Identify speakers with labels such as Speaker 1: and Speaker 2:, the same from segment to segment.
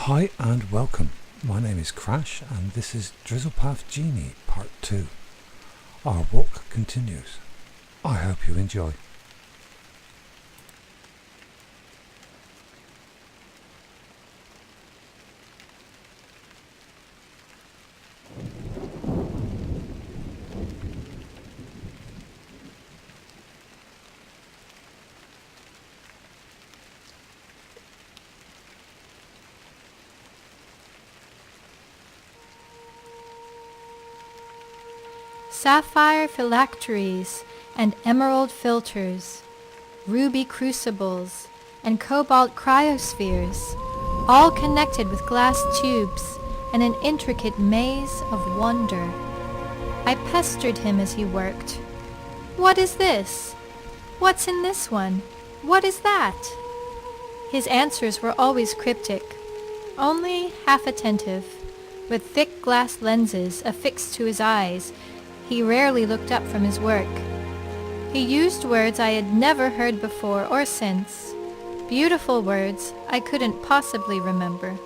Speaker 1: Hi and welcome. My name is C.R.Ash and this is Drizzlepath Genie Part 2. Our walk continues. I hope you enjoy.
Speaker 2: Sapphire phylacteries and emerald filters, ruby crucibles and cobalt cryospheres, all connected with glass tubes and an intricate maze of wonder. I pestered him as he worked. "What is this? What's in this one? What is that?" His answers were always cryptic, only half attentive. With thick glass lenses affixed to his eyes, he rarely looked up from his work. He used words I had never heard before or since, beautiful words I couldn't possibly remember.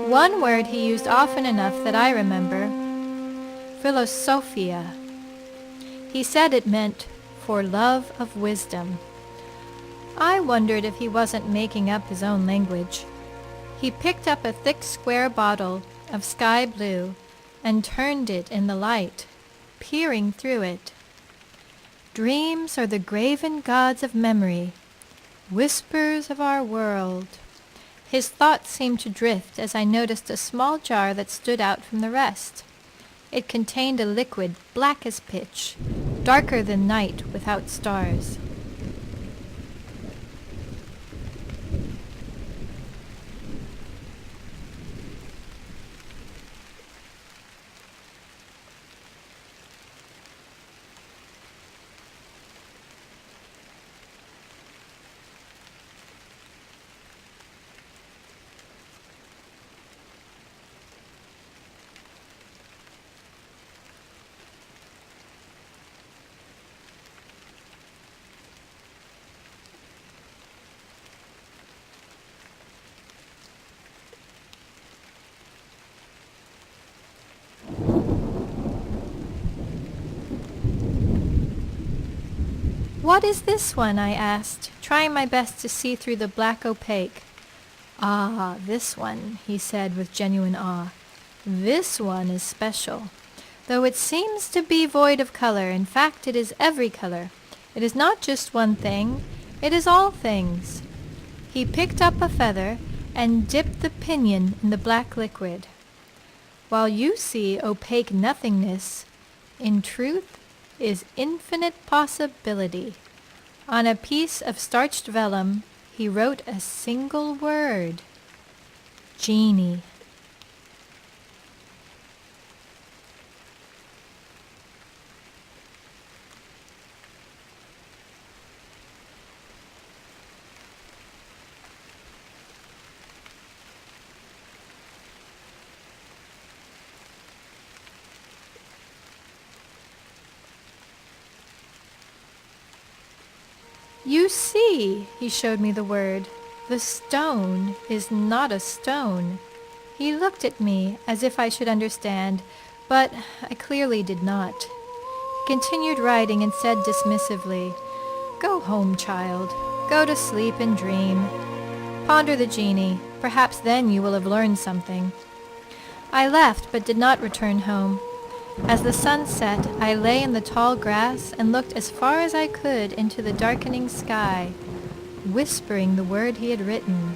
Speaker 2: One word he used often enough that I remember, philosophia. He said it meant for love of wisdom. I wondered if he wasn't making up his own language. He picked up a thick square bottle of sky blue and turned it in the light, peering through it. "Dreams are the graven gods of memory, whispers of our world." His thoughts seemed to drift as I noticed a small jar that stood out from the rest. It contained a liquid black as pitch, darker than night without stars. "What is this one?" I asked, trying my best to see through the black opaque. "Ah, this one," he said with genuine awe. "This one is special. Though it seems to be void of color, in fact it is every color. It is not just one thing, it is all things." He picked up a feather and dipped the pinion in the black liquid. "While you see opaque nothingness, in truth is infinite possibility." On a piece of starched vellum, he wrote a single word: Genie. "You see," he showed me the word. The stone is not a stone. He looked at me as if I should understand, but I clearly did not. He continued writing and said dismissively, "Go home, child. Go to sleep and dream. Ponder the genie. Perhaps then you will have learned something." I left but did not return home. As the sun set, I lay in the tall grass and looked as far as I could into the darkening sky, whispering the word he had written.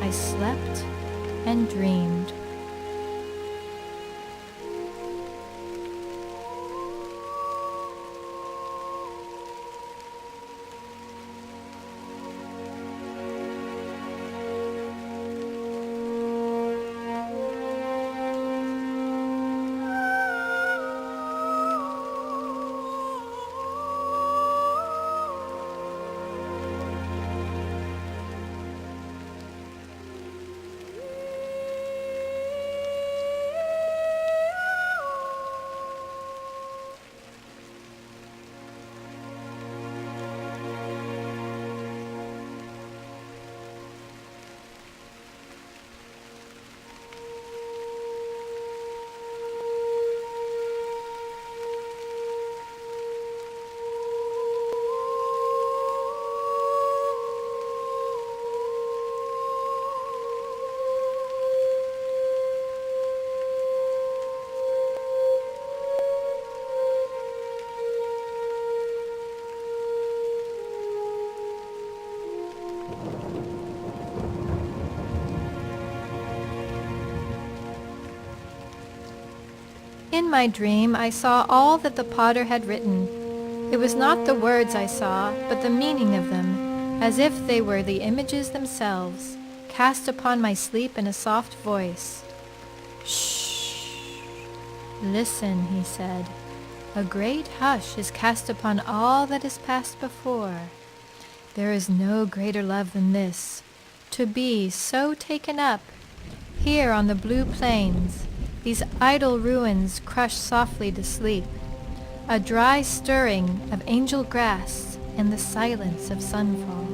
Speaker 2: I slept and dreamed. In my dream, I saw all that the potter had written. It was not the words I saw, but the meaning of them, as if they were the images themselves, cast upon my sleep in a soft voice. "Shh! Listen," he said. "A great hush is cast upon all that has passed before. There is no greater love than this, to be so taken up, here on the blue plains, these idle ruins crushed softly to sleep, a dry stirring of angel grass and the silence of sunfall."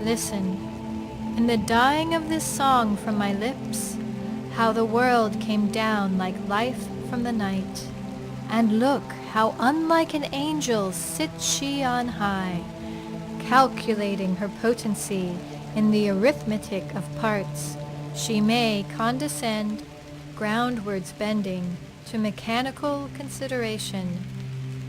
Speaker 2: Listen, in the dying of this song from my lips, how the world came down like life from the night. And look, how unlike an angel sits she on high, calculating her potency in the arithmetic of parts. She may condescend, groundwards bending, to mechanical consideration.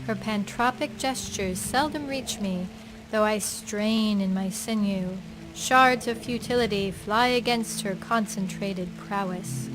Speaker 2: Her pantropic gestures seldom reach me, though I strain in my sinew. Shards of futility fly against her concentrated prowess.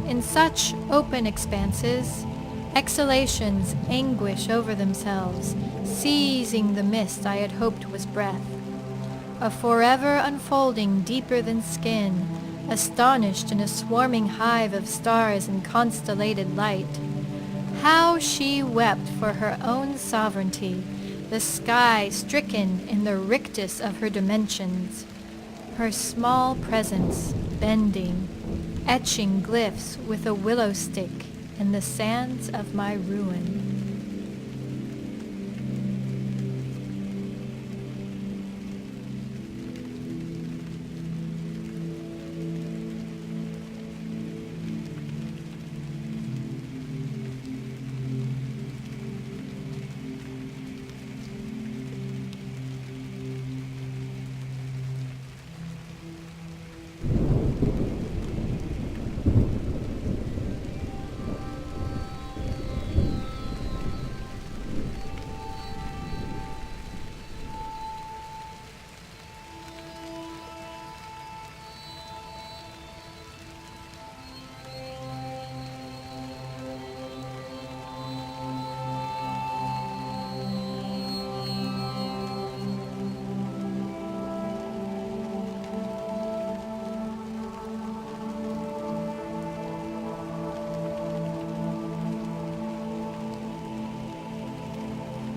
Speaker 2: In such open expanses, exhalations anguish over themselves, seizing the mist I had hoped was breath. A forever unfolding deeper than skin, astonished in a swarming hive of stars and constellated light. How she wept for her own sovereignty, the sky stricken in the rictus of her dimensions, her small presence bending, etching glyphs with a willow stick in the sands of my ruin.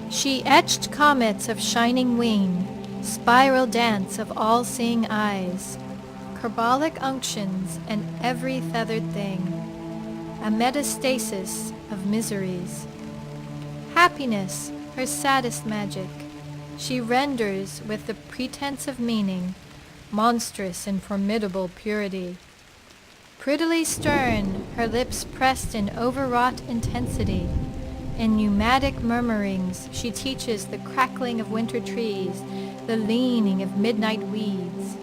Speaker 2: She etched comets of shining wing, spiral dance of all-seeing eyes, carbolic unctions and every feathered thing, a metastasis of miseries. Happiness, her saddest magic, she renders with the pretense of meaning, monstrous and formidable purity. Prettily stern, her lips pressed in overwrought intensity. In pneumatic murmurings, she teaches the crackling of winter trees, the leaning of midnight weeds.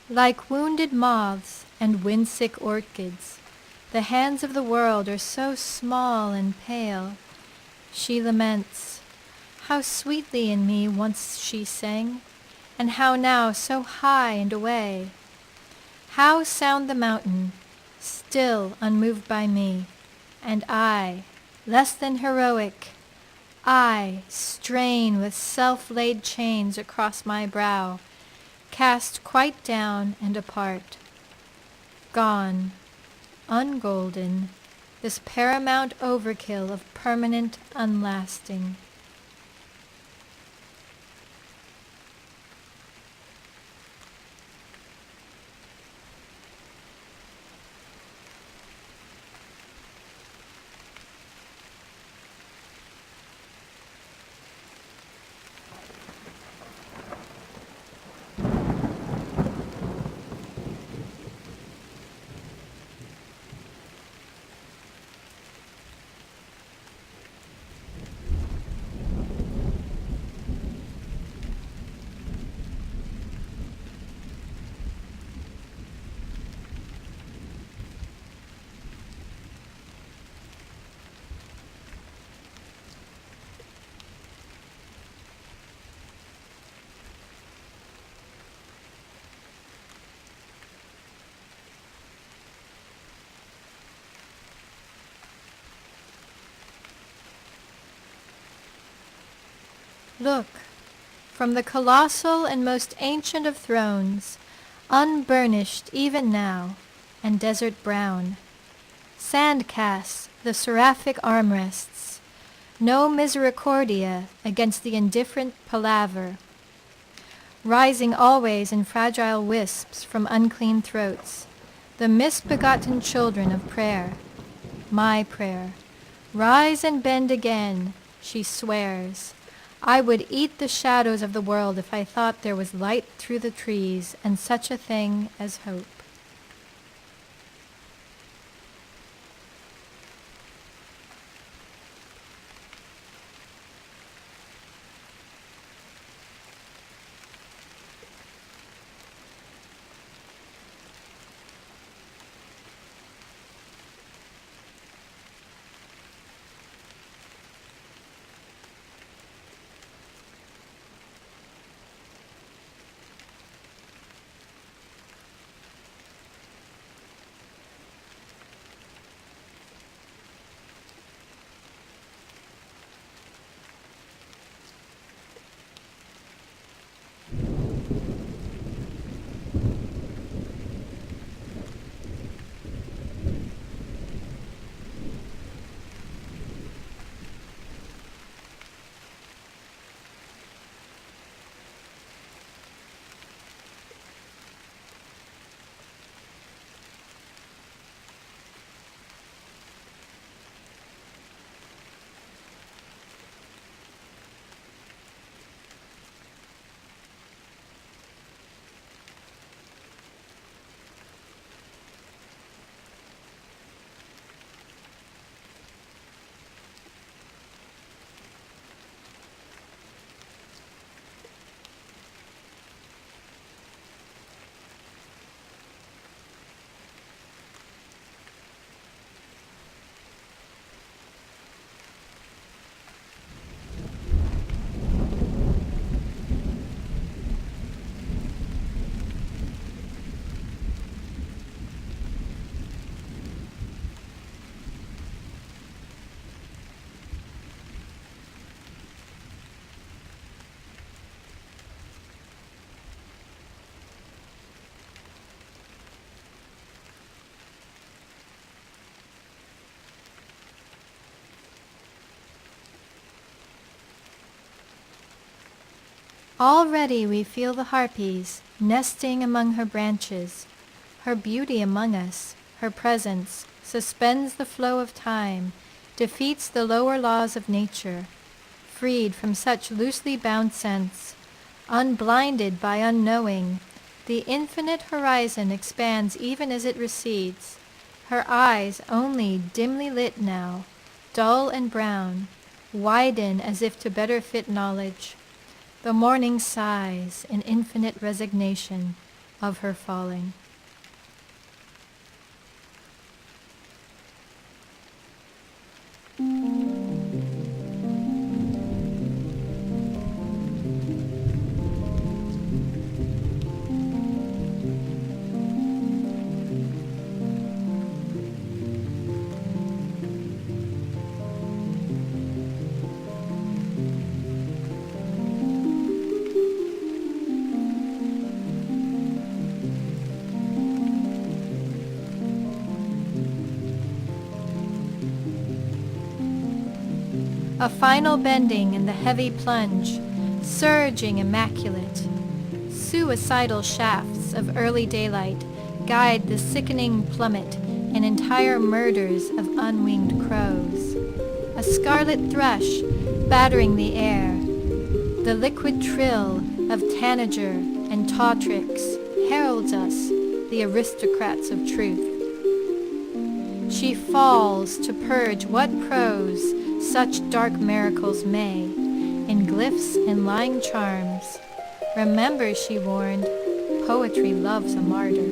Speaker 2: Like wounded moths and wind-sick orchids, the hands of the world are so small and pale. She laments, How sweetly in me once she sang, and how now so high and away. How sound the mountain, still unmoved by me, and I, less than heroic, I strain with self-laid chains across my brow, cast quite down and apart. Gone, ungolden, this paramount overkill of permanent unlasting. Look, from the colossal and most ancient of thrones, unburnished even now, and desert brown, sand casts the seraphic armrests, no misericordia against the indifferent palaver, rising always in fragile wisps from unclean throats, the misbegotten children of prayer, my prayer. Rise and bend again, she swears. I would eat the shadows of the world if I thought there was light through the trees and such a thing as hope. Already we feel the harpies nesting among her branches. Her beauty among us, her presence, suspends the flow of time, defeats the lower laws of nature. Freed from such loosely bound sense, unblinded by unknowing, the infinite horizon expands even as it recedes. Her eyes only dimly lit now, dull and brown, widen as if to better fit knowledge. The morning sighs in infinite resignation of her falling. A final bending in the heavy plunge, surging immaculate. Suicidal shafts of early daylight guide the sickening plummet in entire murders of unwinged crows. A scarlet thrush battering the air. The liquid trill of tanager and tawtrix heralds us, the aristocrats of truth. She falls to purge what prose such dark miracles may, in glyphs and lying charms. Remember, she warned, poetry loves a martyr.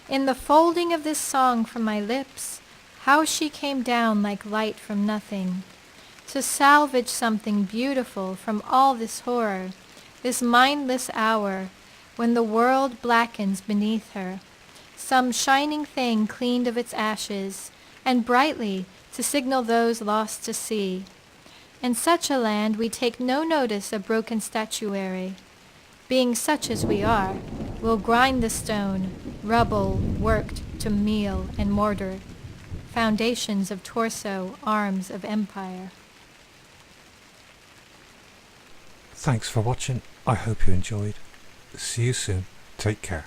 Speaker 2: In the folding of this song from my lips, how she came down like light from nothing, to salvage something beautiful from all this horror, this mindless hour, when the world blackens beneath her, some shining thing cleaned of its ashes, and brightly to signal those lost to sea. In such a land we take no notice of broken statuary. Being such as we are, we'll grind the stone, rubble worked to meal and mortar, foundations of torso, arms of empire.
Speaker 1: Thanks for watching. I hope you enjoyed. See you soon. Take care.